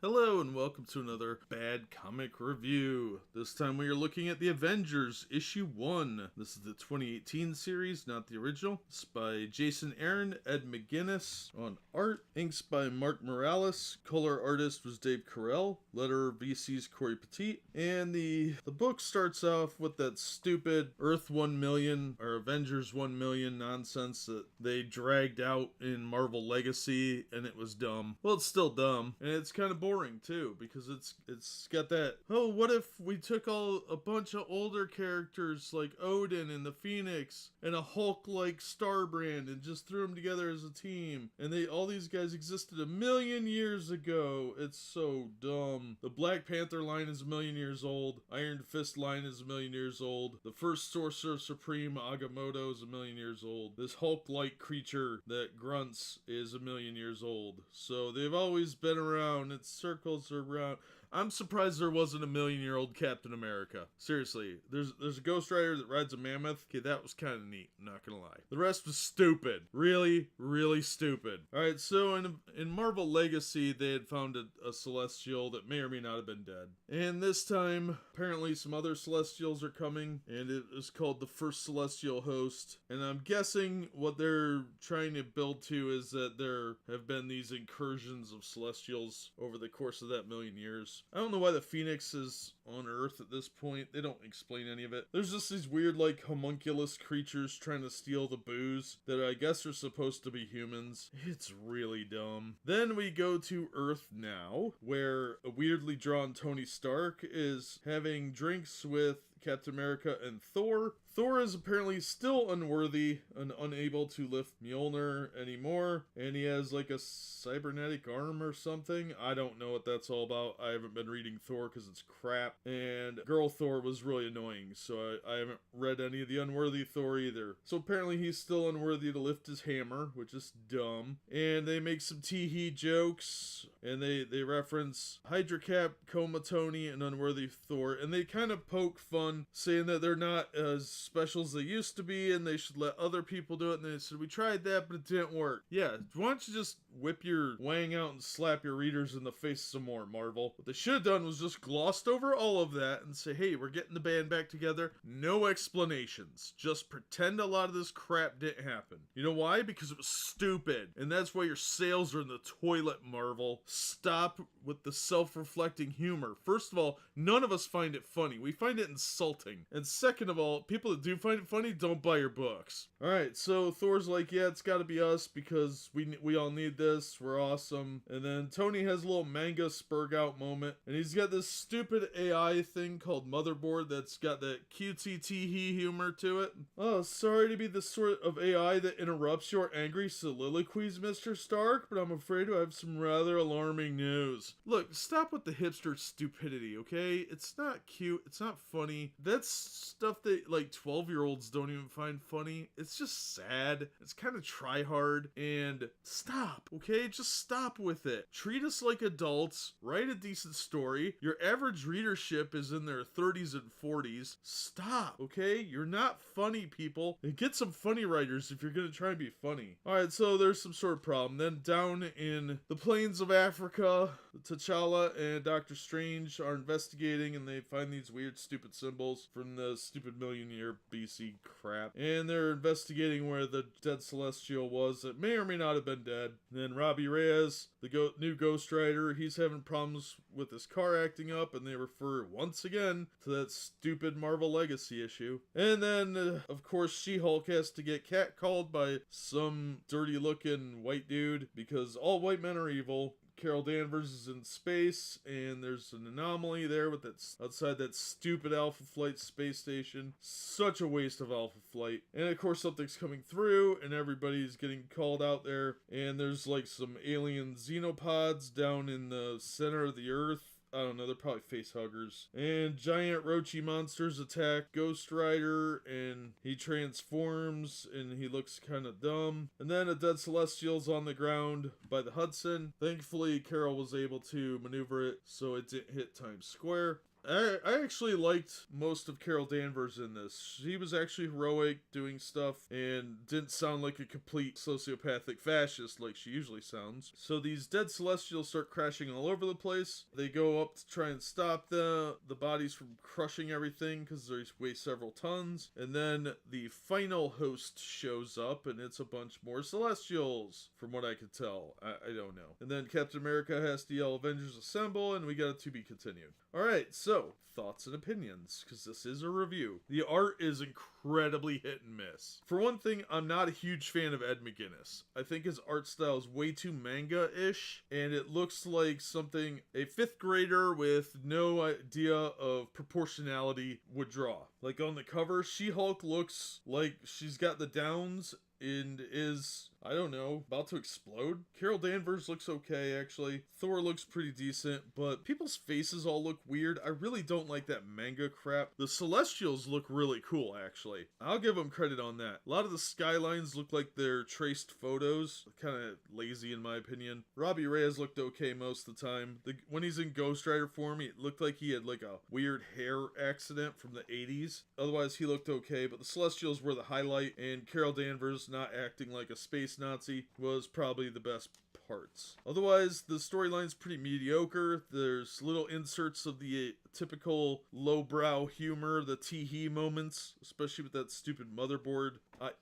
Hello and welcome to another Bad Comic Review. This time we are looking at the Avengers issue 1. This is the 2018 series, not the original. It's by Jason Aaron, Ed McGuinness on art. Inks by Mark Morales. Color artist was Dave Carell. Letterer VC's Corey Petit. And the book starts off with that stupid Earth 1 million or Avengers 1 million nonsense that they dragged out in Marvel Legacy, and it was dumb. Well, it's still dumb, and it's kind of boring too, because it's got that, oh, what if we took a bunch of older characters like Odin and the Phoenix and a Hulk-like Starbrand and just threw them together as a team, and all these guys existed 1,000,000 years ago. It's so dumb. The Black Panther line is 1,000,000 years old. Iron Fist line is 1,000,000 years old. The first Sorcerer Supreme, Agamotto, is 1,000,000 years old. This Hulk-like creature that grunts is 1,000,000 years old. So they've always been around. Its circles around. I'm surprised there wasn't a 1,000,000-year-old Captain America. Seriously, there's a Ghost Rider that rides a mammoth. Okay, that was kind of neat, not gonna lie. The rest was stupid. Really, really stupid. Alright, so in Marvel Legacy, they had found a Celestial that may or may not have been dead. And this time, apparently some other Celestials are coming, and it is called the First Celestial Host. And I'm guessing what they're trying to build to is that there have been these incursions of Celestials over the course of that 1,000,000 years. I don't know why the Phoenix is on Earth at this point. They don't explain any of it. There's just these weird, like, homunculus creatures trying to steal the booze that I guess are supposed to be humans. It's really dumb. Then we go to Earth now, where a weirdly drawn Tony Stark is having drinks with Captain America and Thor. Thor is apparently still unworthy and unable to lift Mjolnir anymore, and he has like a cybernetic arm or something. I don't know what that's all about. I haven't been reading Thor because it's crap, and Girl Thor was really annoying, so I haven't read any of the unworthy Thor either. So apparently he's still unworthy to lift his hammer, which is dumb. And they make some tee-hee jokes, and they reference Hydra Cap, Coma Tony, and unworthy Thor, and they kind of poke fun, saying that they're not as special as they used to be and they should let other people do it. And they said, we tried that, but it didn't work. Yeah, why don't you just whip your wang out and slap your readers in the face some more, Marvel? What they should have done was just glossed over all of that and say, hey, we're getting the band back together. No explanations. Just pretend a lot of this crap didn't happen. You know why? Because it was stupid. And that's why your sales are in the toilet, Marvel. Stop with the self-reflecting humor. First of all, none of us find it funny. We find it insulting. And second of all, people that do find it funny don't buy your books. Alright, so Thor's like, yeah, it's gotta be us because we all need this. We're awesome. And then Tony has a little manga spurg out moment. And he's got this stupid AI thing called Motherboard that's got that cutesy tee-hee humor to it. Oh, sorry to be the sort of AI that interrupts your angry soliloquies, Mr. Stark, but I'm afraid I have some rather alarming news. Look, stop with the hipster stupidity, okay? It's not cute. It's not funny. That's stuff that, like, 12-year-olds don't even find funny. It's just sad. It's kind of try-hard. And stop, okay? Just stop with it. Treat us like adults. Write a decent story. Your average readership is in their 30s and 40s. Stop, okay? You're not funny, people. And get some funny writers if you're gonna try and be funny. Alright, so there's some sort of problem. Then down in the plains of Africa, T'Challa and Doctor Strange are investigating, and they find these weird, stupid symbols from the stupid 1,000,000-year BC crap. And they're investigating where the dead Celestial was that may or may not have been dead. And then Robbie Reyes, the new Ghost Rider, he's having problems with his car acting up, and they refer once again to that stupid Marvel Legacy issue. And then, of course, She-Hulk has to get catcalled by some dirty-looking white dude because all white men are evil. Carol Danvers is in space, and there's an anomaly there with that outside that stupid Alpha Flight space station. Such a waste of Alpha Flight. And of course something's coming through, and everybody's getting called out there, and there's like some alien xenopods down in the center of the Earth. I don't know, they're probably face huggers. And giant roachy monsters attack Ghost Rider, and he transforms, and he looks kind of dumb. And then a dead Celestial's on the ground by the Hudson. Thankfully, Carol was able to maneuver it so it didn't hit Times Square. I actually liked most of Carol Danvers in this. She was actually heroic, doing stuff, and didn't sound like a complete sociopathic fascist like she usually sounds. So these dead Celestials start crashing all over the place. They go up to try and stop the bodies from crushing everything because they weigh several tons. And then the final host shows up, and it's a bunch more Celestials, from what I could tell. I don't know. And then Captain America has to yell Avengers Assemble, and we got it to be continued. Alright, so thoughts and opinions, because this is a review. The art is incredibly hit and miss. For one thing, I'm not a huge fan of Ed McGuinness. I think his art style is way too manga-ish, and it looks like something a 5th grader with no idea of proportionality would draw. Like on the cover, She-Hulk looks like she's got the downs and is, I don't know, about to explode. Carol Danvers looks okay, actually. Thor looks pretty decent, but people's faces all look weird. I really don't like that manga crap. The Celestials look really cool, actually. I'll give them credit on that. A lot of the skylines look like they're traced photos. Kind of lazy, in my opinion. Robbie Reyes looked okay most of the time. When he's in Ghost Rider form, it looked like he had like a weird hair accident from the 80s. Otherwise, he looked okay, but the Celestials were the highlight, and Carol Danvers not acting like a space Nazi was probably the best parts. Otherwise, the storyline's pretty mediocre. There's little inserts of the typical lowbrow humor, the tee-hee moments, especially with that stupid motherboard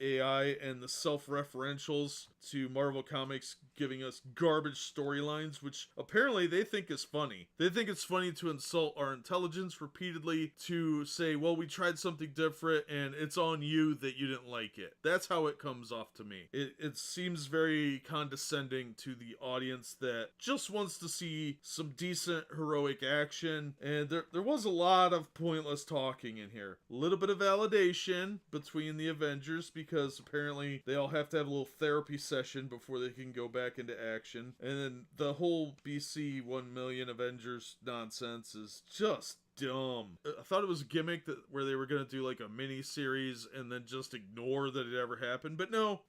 AI and the self-referentials to Marvel Comics giving us garbage storylines, which apparently they think is funny. They think it's funny to insult our intelligence repeatedly, to say, well, we tried something different and it's on you that you didn't like it. That's how it comes off to me. It seems very condescending to the audience that just wants to see some decent heroic action, and there was a lot of pointless talking in here. A little bit of validation between the Avengers, because apparently they all have to have a little therapy session before they can go back into action. And then the whole BC 1 million Avengers nonsense is just dumb. I thought it was a gimmick where they were going to do like a mini series and then just ignore that it ever happened, but no.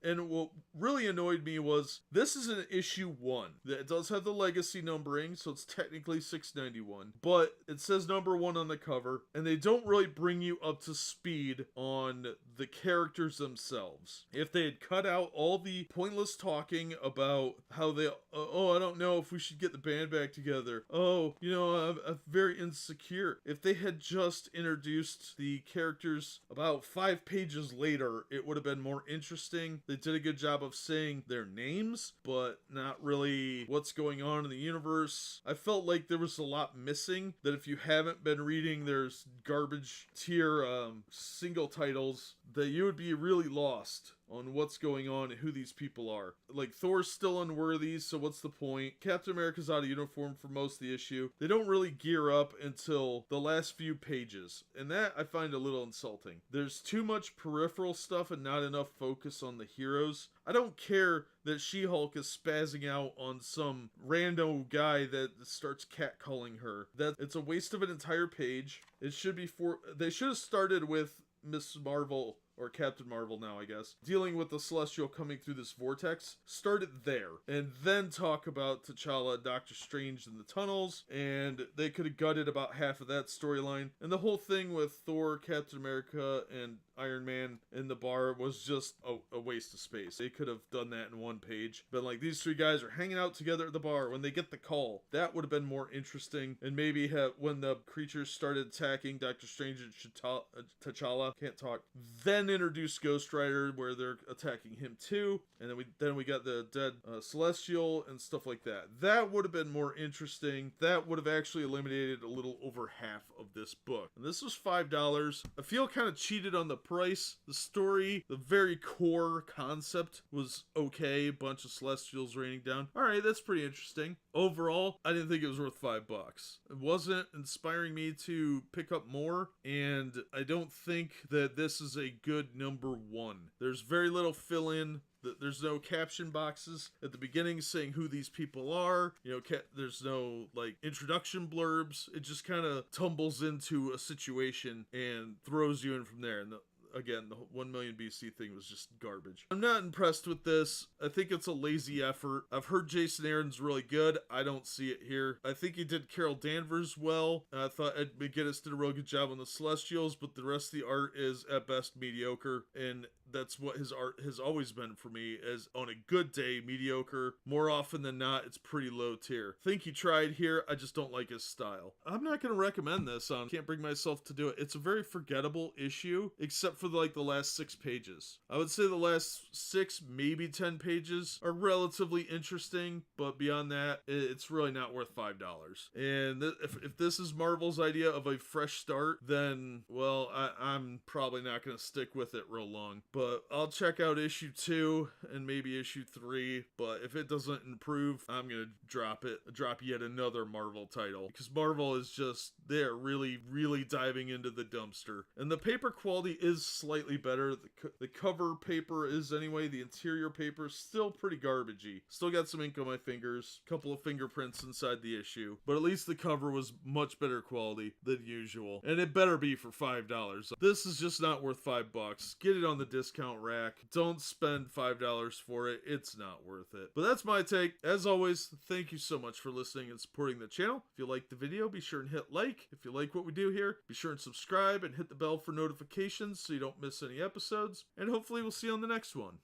And what really annoyed me was this is an issue 1. It does have the legacy numbering, so it's technically 691, but it says number 1 on the cover, and they don't really bring you up to speed on the characters themselves. If they had cut out all the pointless talking about how they, I don't know if we should get the band back together. I'm very insecure. If they had just introduced the characters about 5 pages later, it would have been more interesting. They did a good job of saying their names, but not really what's going on in the universe. I felt like there was a lot missing, that if you haven't been reading their garbage tier single titles, that you would be really lost on what's going on and who these people are. Like, Thor's still unworthy, so what's the point? Captain America's out of uniform for most of the issue. They don't really gear up until the last few pages, and that I find a little insulting. There's too much peripheral stuff and not enough focus on the heroes. I don't care that She-Hulk is spazzing out on some rando guy that starts catcalling her. That it's a waste of an entire page. They should have started with Miss Marvel, or Captain Marvel now, I guess, dealing with the Celestial coming through this vortex. Start it there, and then talk about T'Challa and Doctor Strange in the tunnels, and they could have gutted about half of that storyline. And the whole thing with Thor, Captain America, and Iron Man in the bar was just a waste of space. They could have done that in 1 page. But like, these 3 guys are hanging out together at the bar when they get the call. That would have been more interesting, and maybe when the creatures started attacking Doctor Strange and T'Challa, can't talk, then introduce Ghost Rider where they're attacking him too, and then we got the dead Celestial and stuff like that. That would have been more interesting. That would have actually eliminated a little over half of this book. And this was $5. I feel kind of cheated on the price. The story, the very core concept was okay. A bunch of Celestials raining down. Alright, that's pretty interesting. Overall, I didn't think it was worth $5. It wasn't inspiring me to pick up more, and I don't think that this is a good number 1. There's very little fill-in. There's no caption boxes at the beginning saying who these people are. There's no like introduction blurbs. It just kind of tumbles into a situation and throws you in from there. And again, the 1 million BC thing was just garbage. I'm not impressed with this. I think it's a lazy effort. I've heard Jason Aaron's really good. I don't see it here. I think he did Carol Danvers well. I thought Ed McGuinness did a real good job on the Celestials, but the rest of the art is at best mediocre, and that's what his art has always been for me, is on a good day, mediocre. More often than not, it's pretty low tier. Think he tried here, I just don't like his style. I'm not going to recommend this on Can't Bring Myself to Do It. It's a very forgettable issue, except for the last 6 pages. I would say the last 6, maybe 10 pages are relatively interesting, but beyond that, it's really not worth $5. And if this is Marvel's idea of a fresh start, then, well, I'm probably not going to stick with it real long. But I'll check out issue 2 and maybe issue 3, but if it doesn't improve, I'm going to drop yet another Marvel title, because Marvel is just, they're really, really diving into the dumpster. And the paper quality is slightly better. The cover paper is anyway. The interior paper is still pretty garbagey. Still got some ink on my fingers, couple of fingerprints inside the issue, but at least the cover was much better quality than usual. And it better be for $5. This is just not worth $5. Get it on the discount rack. Don't spend $5 for it. It's not worth it. But that's my take. As always, thank you so much for listening and supporting the channel. If you liked the video, be sure and hit like. If you like what we do here, be sure and subscribe and hit the bell for notifications so you don't miss any episodes. And hopefully we'll see you on the next one.